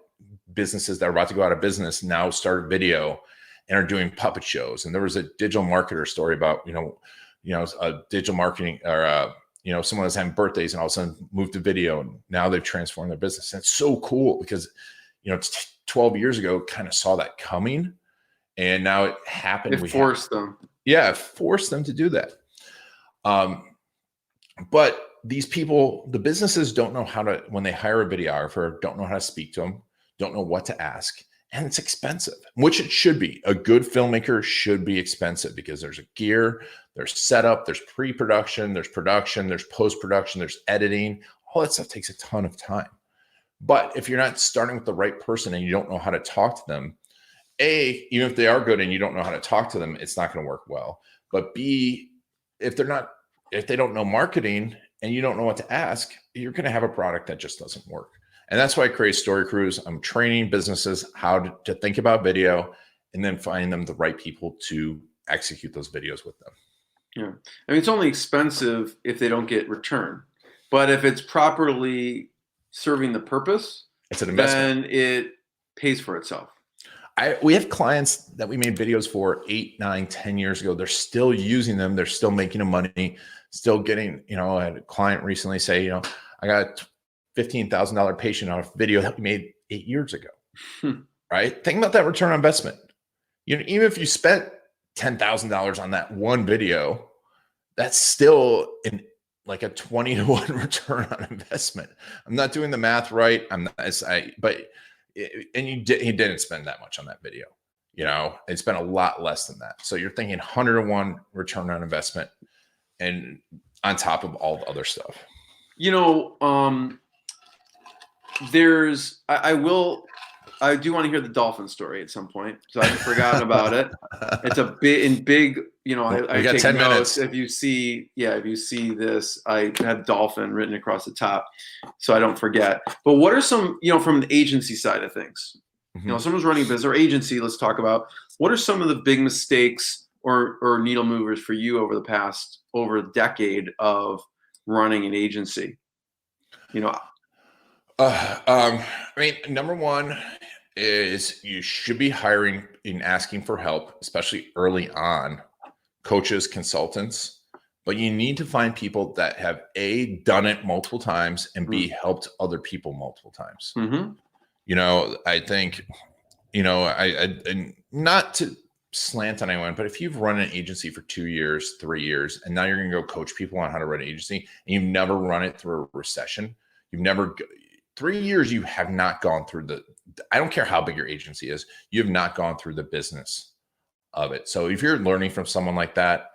businesses that are about to go out of business now start video and are doing puppet shows. And there was a digital marketer story about, a digital marketing or, someone that's having birthdays and all of a sudden moved to video, and now they've transformed their business. And it's so cool because, 12 years ago, kind of saw that coming, and now it happened. It forced them. Yeah, it forced them to do that. But these people, the businesses don't know how to, when they hire a videographer, don't know how to speak to them, don't know what to ask. And it's expensive, which it should be. A good filmmaker should be expensive because there's a gear, there's setup, there's pre-production, there's production, there's post-production, there's editing. All that stuff takes a ton of time. But if you're not starting with the right person and you don't know how to talk to them, A, even if they are good and you don't know how to talk to them, it's not going to work well. But B, if they don't know marketing and you don't know what to ask, you're going to have a product that just doesn't work. And that's why I create Story Crews. I'm training businesses how to think about video and then find them the right people to execute those videos with them. Yeah. I mean, it's only expensive if they don't get return. But if it's properly serving the purpose, it's an investment. Then it pays for itself. We have clients that we made videos for 8, 9, 10 years ago. They're still using them. They're still making them money, still getting, I had a client recently say, I got $15,000 patient on a video that we made 8 years ago. Right? Think about that return on investment. Even if you spent $10,000 on that one video, that's still like a 20-to-1 return on investment. I'm not doing the math right. He didn't spend that much on that video. It spent a lot less than that. So you're thinking 100-to-1 return on investment, and on top of all the other stuff. I do want to hear the dolphin story at some point. So I've forgotten about it. It's a big, I got take 10 notes. minutes. If you see this, I have dolphin written across the top so I don't forget. But what are some, from the agency side of things, someone's running a business or agency, let's talk about what are some of the big mistakes or needle movers for you over a decade of running an agency? Number one is you should be hiring and asking for help, especially early on, coaches, consultants, but you need to find people that have A, done it multiple times, and B, helped other people multiple times. I think, and not to slant on anyone, but if you've run an agency for 2 years, 3 years, and now you're going to go coach people on how to run an agency, and you've never run it through a recession, 3 years, you have not gone through I don't care how big your agency is, you have not gone through the business of it. So if you're learning from someone like that,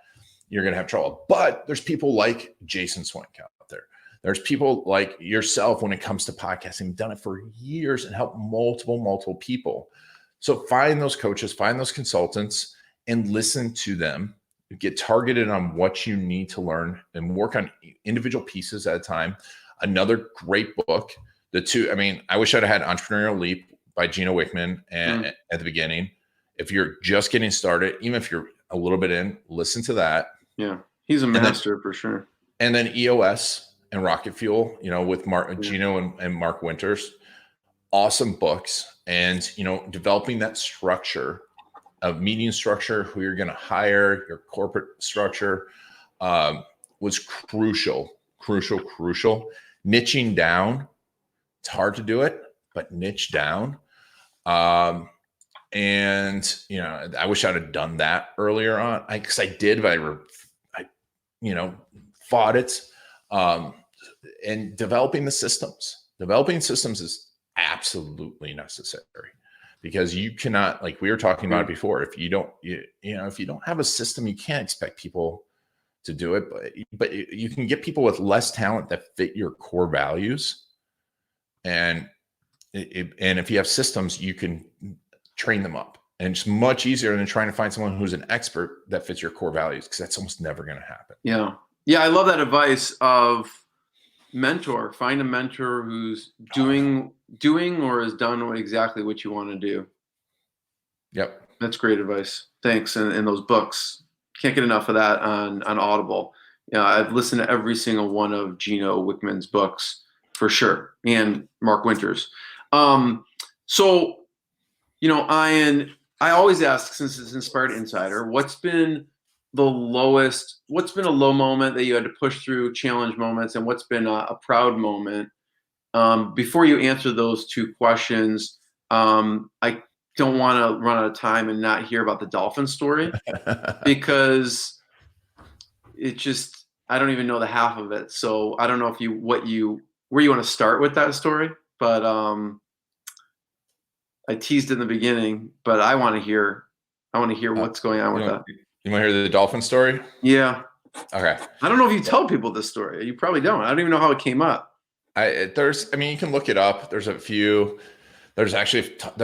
you're going to have trouble. But there's people like Jason Swank out there. There's people like yourself when it comes to podcasting, done it for years and helped multiple people. So find those coaches, find those consultants, and listen to them. Get targeted on what you need to learn and work on individual pieces at a time. Another great book. I wish I'd had Entrepreneurial Leap by Gino Wickman at the beginning. If you're just getting started, even if you're a little bit in, listen to that. Yeah, he's a master for sure. And then EOS and Rocket Fuel, with Gino and Mark Winters, awesome books. And, developing that structure of meeting structure, who you're going to hire, your corporate structure was crucial. Niching down. It's hard to do it, but niche down. I wish I'd have done that earlier on. Because I did, but I fought it. And developing the systems. Developing systems is absolutely necessary because you cannot, like we were talking about it before, if you don't have a system, you can't expect people to do it. But you can get people with less talent that fit your core values. And and if you have systems, you can train them up. And it's much easier than trying to find someone who's an expert that fits your core values, because that's almost never going to happen. Yeah. Yeah. I love that advice of mentor. Find a mentor who's doing or has done exactly what you want to do. Yep. That's great advice. Thanks. And those books, can't get enough of that on Audible. I've listened to every single one of Gino Wickman's books for sure, and Mark Winters. So, Ian, I always ask, since it's Inspired Insider, what's been a low moment that you had to push through, challenge moments, and what's been a proud moment? Before you answer those two questions, I don't want to run out of time and not hear about the dolphin story, because I don't even know the half of it. So I don't know where you want to start with that story, but I teased in the beginning, but I want to hear what's going on with that. You want to hear the dolphin story? Yeah. Okay. I don't know if you tell people this story. You probably don't. I don't even know how it came up. You can look it up. There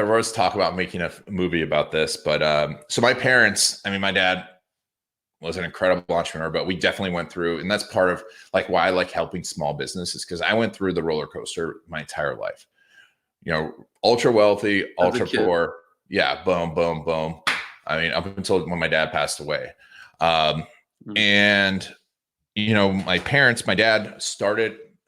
was talk about making a movie about this, but so my parents, my dad was an incredible entrepreneur, but we definitely went through, and that's part of like why I like helping small businesses, because I went through the roller coaster my entire life. Ultra wealthy, ultra poor. Yeah. Boom, boom, boom. Up until when my dad passed away. And, my dad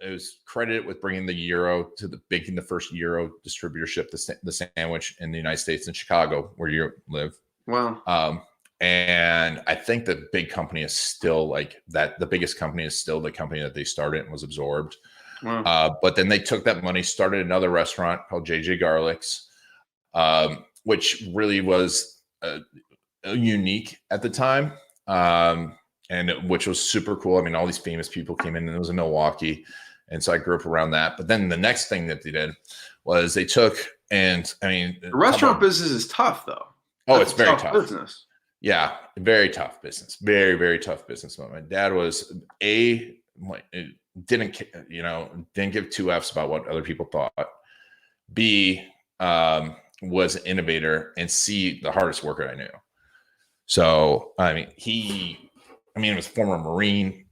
was credited with bringing the euro making the first euro distributorship, the sandwich in the United States in Chicago, where you live. Wow. And I think the big company is still like that. The biggest company is still the company that they started and was absorbed. Wow. But then they took that money, started another restaurant called JJ Garlic's, which really was unique at the time, and which was super cool. All these famous people came in, and it was in Milwaukee. And so I grew up around that. But then the next thing that they did was they took, the restaurant business is tough, though. Oh, it's very tough business. Yeah, very tough business. Very, very tough business. My dad was didn't give two F's about what other people thought. B, was an innovator, and C, the hardest worker I knew. So, he was a former Marine.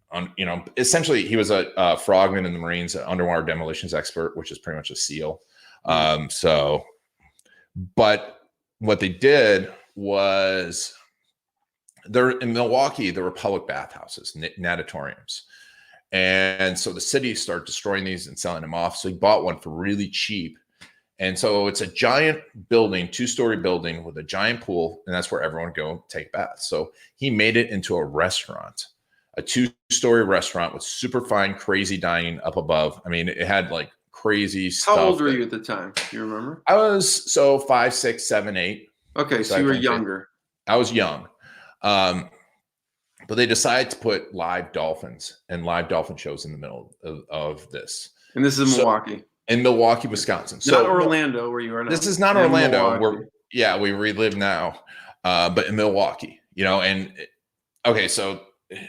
Essentially, he was a frogman in the Marines, an underwater demolitions expert, which is pretty much a SEAL. But what they did was, in Milwaukee, there were public bathhouses, natatoriums. And so the city started destroying these and selling them off. So he bought one for really cheap. And so it's a giant building, 2-story building with a giant pool. And that's where everyone would go take baths. So he made it into a restaurant, a 2-story restaurant with super fine, crazy dining up above. It had like crazy stuff. How old were you at the time? Do you remember? I was 5, 6, 7, 8. Okay. So you were younger. I was young. But they decided to put live dolphins and live dolphin shows in the middle of this. And this is Milwaukee. In Milwaukee, Wisconsin. Not Orlando, where you are now. This is not Orlando. We relive now. But in Milwaukee, so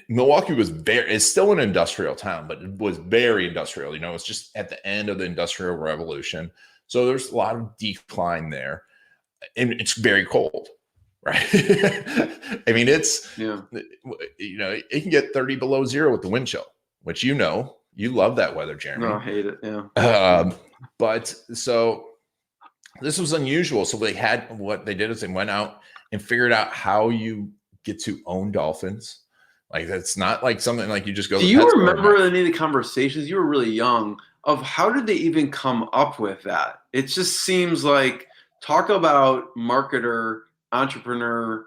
Milwaukee is still an industrial town, but it was very industrial. It's just at the end of the Industrial Revolution. So there's a lot of decline there. And it's very cold. Right. It can get 30 below zero with the wind chill, which you love that weather, Jeremy. No, I hate it. Yeah. But so this was unusual. So what they did is they went out and figured out how you get to own dolphins. Like, that's not like something like you just go. Do you remember any of the conversations? You were really young, of how did they even come up with that? It just seems like, talk about marketer, entrepreneur,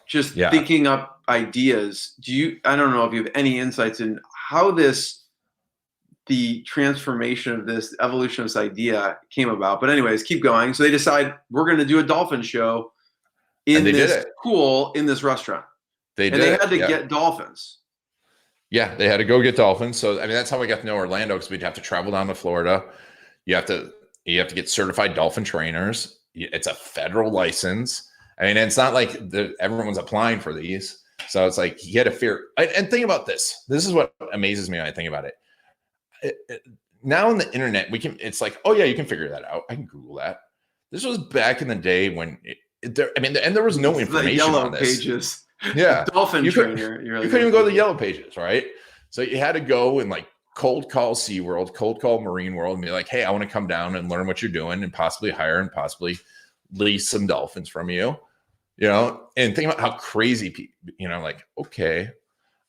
thinking up ideas. I don't know if you have any insights in how the transformation of this, evolution of this idea came about. But anyways, keep going. So they decide, we're going to do a dolphin show in this pool in this restaurant. They had to get dolphins. Yeah, they had to go get dolphins. So that's how we got to know Orlando, because we'd have to travel down to Florida. You have to get certified dolphin trainers. It's a federal license. It's not like everyone's applying for these. So it's like, you had to fear. And think about this. This is what amazes me when I think about it. now on the internet, it's like, oh yeah, you can figure that out. I can Google that. This was back in the day when there was no information the yellow on this. pages. Yeah. Dolphin trainer. You couldn't even go to the yellow pages, right? So you had to go and like cold call SeaWorld, cold call Marine World, and be like, hey, I want to come down and learn what you're doing and possibly hire and possibly lease some dolphins from you, and think about how crazy people, like, okay.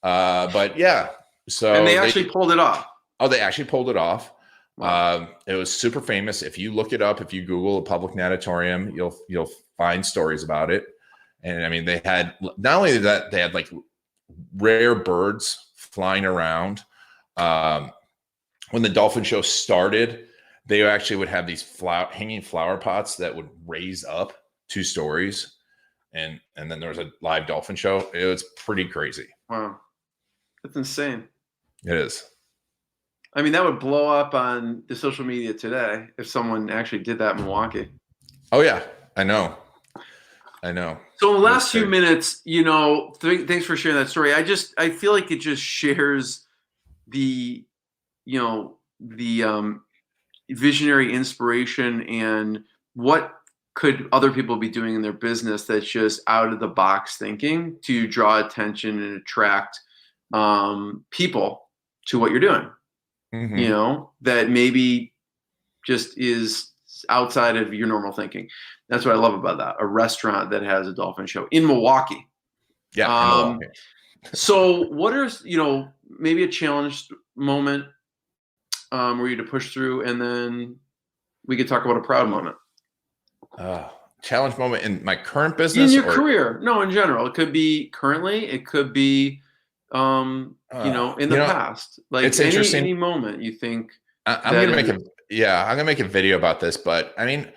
But yeah. So and they actually pulled it off. Oh, they actually pulled it off. Wow. It was super famous. If you look it up, if you Google a public natatorium, you'll find stories about it. And I mean, they had, not only that, they had like rare birds flying around. When the dolphin show started, they actually would have these hanging flower pots that would raise up 2 stories. And then there was a live dolphin show. It was pretty crazy. Wow. That's insane. It is. I mean, that would blow up on the social media today if someone actually did that in Milwaukee. Oh yeah, I know. So in the last few minutes, thanks for sharing that story. I feel like it just shares the visionary inspiration and what could other people be doing in their business that's just out of the box thinking to draw attention and attract people to what you're doing. Mm-hmm. That maybe just is outside of your normal thinking. That's what I love about that. A restaurant that has a dolphin show in Milwaukee. Yeah. In Milwaukee. So what are, maybe a challenge moment where you had to push through, and then we could talk about a proud moment. Challenge moment in my current business? In your career. No, in general. It could be currently, it could be in the past, like it's interesting. Any moment you think. I'm gonna make a video about this, but I mean,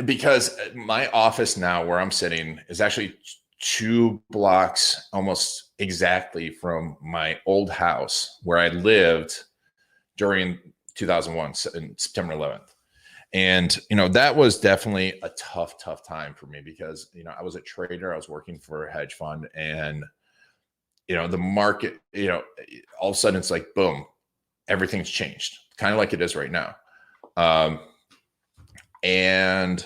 because my office now where I'm sitting is actually 2 blocks almost exactly from my old house where I lived during 2001 in September 11th. And, that was definitely a tough time for me because, I was a trader, I was working for a hedge fund, and the market, all of a sudden it's like, boom, everything's changed, kind of like it is right now. And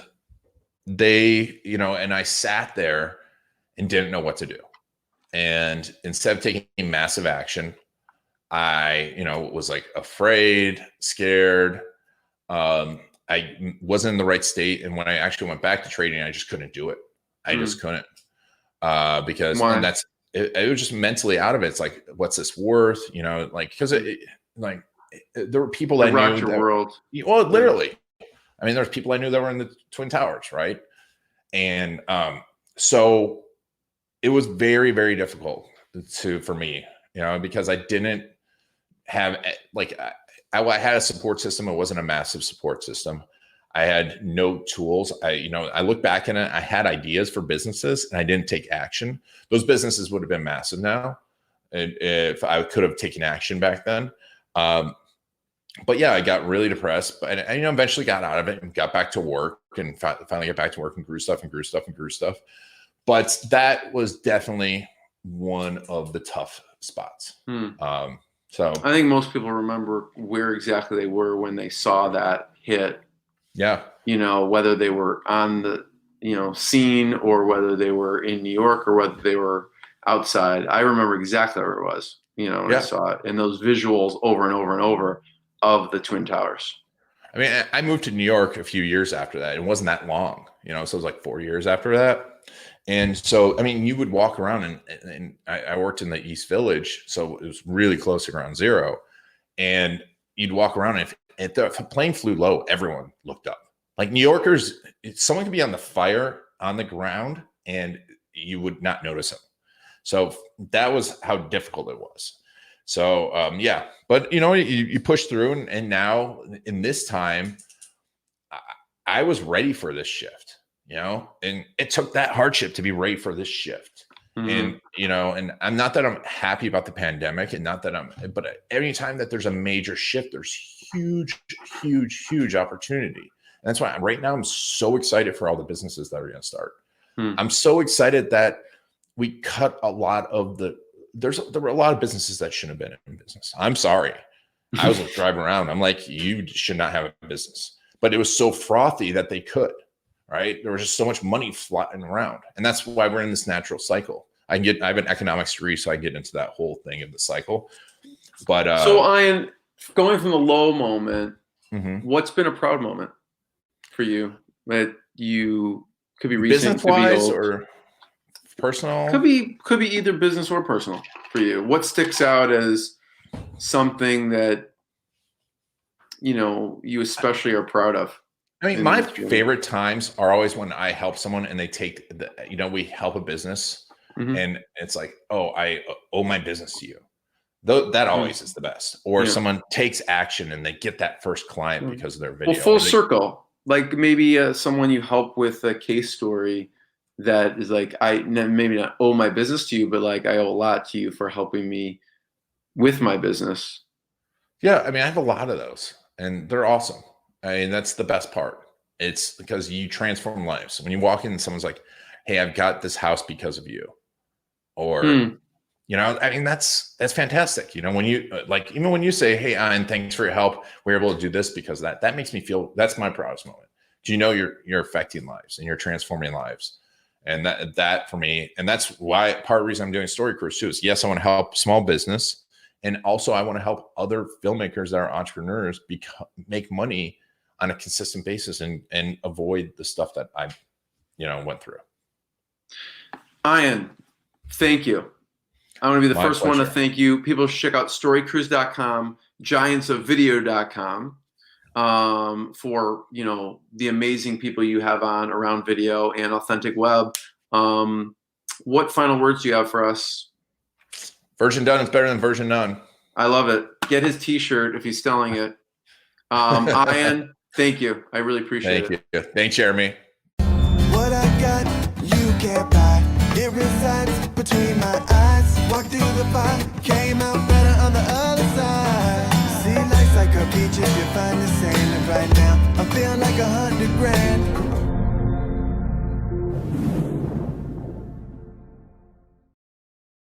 they, and I sat there and didn't know what to do. And instead of taking massive action, I, was like afraid, scared. I wasn't in the right state. And when I actually went back to trading, I just couldn't do it. I just couldn't, because it was just mentally out of it. It's like, what's this worth? Because there were people that knew your world. Well, literally. I mean, there's people I knew that were in the Twin Towers, right? And so it was very, very difficult for me, because I didn't have I had a support system. It wasn't a massive support system. I had no tools. I look back in it, I had ideas for businesses and I didn't take action. Those businesses would have been massive now if I could have taken action back then. But yeah, I got really depressed, but I eventually got out of it and got back to work and finally got back to work and grew stuff. But that was definitely one of the tough spots. So I think most people remember where exactly they were when they saw that hit. Yeah. Whether they were on the, scene or whether they were in New York or whether they were outside. I remember exactly where it was, when I saw it, and those visuals over and over and over of the Twin Towers. I mean, I moved to New York a few years after that. It wasn't that long, so it was like 4 years after that. And so, I mean, you would walk around and I worked in the East Village. So it was really close to ground zero. And you'd walk around and if the plane flew low, everyone looked up. Like New Yorkers, someone could be on the fire on the ground and you would not notice them. So that was how difficult it was. So, yeah, but you push through and now in this time, I was ready for this shift. And it took that hardship to be ready for this shift. And, and I'm not that I'm happy about the pandemic and not that but any time that there's a major shift, there's huge opportunity. And that's why right now I'm so excited for all the businesses that are going to start. I'm so excited that we cut a lot of there were a lot of businesses that shouldn't have been in business. I'm sorry. I was like driving around. I'm like, you should not have a business. But it was so frothy that they could, right? There was just so much money flying around. And that's why we're in this natural cycle. I have an economics degree, so I get into that whole thing of the cycle. But so Ian, going from the low moment, mm-hmm. what's been a proud moment for you that you could be recent, business-wise or personal? Could be either business or personal for you. What sticks out as something that you especially are proud of? I mean, my favorite times are always when I help someone and they take we help a business and it's like, oh, I owe my business to you. That always is the best. Or someone takes action and they get that first client because of their video. Well, full circle. Like maybe someone you help with a case story that is like, I maybe not owe my business to you, but like I owe a lot to you for helping me with my business. Yeah, I mean, I have a lot of those and they're awesome. I mean, that's the best part. It's because you transform lives. When you walk in and someone's like, hey, I've got this house because of you. Or, I mean, that's fantastic. When you even when you say, hey, Ian, thanks for your help. We're able to do this because that makes me feel, that's my proudest moment. Do you know you're affecting lives and you're transforming lives? And that for me, and that's why part of the reason I'm doing Story Cruise too is yes, I want to help small business. And also I want to help other filmmakers that are entrepreneurs make money on a consistent basis and avoid the stuff that I, went through. Ian, thank you. I want to be the first pleasure. one to thank you. People should check out storycruise.com, giantsofvideo.com for, the amazing people you have on around video and authentic web. What final words do you have for us? Version done is better than version none. I love it. Get his t-shirt if he's selling it. Ian, thank you. I really appreciate it. Thank you. Thanks, Jeremy. What I got, you can't buy. It resides between my eyes. Walked through the fire, came out better on the other side. See, life's like a beach if you find the sand. And right now, I feel like $100 grand.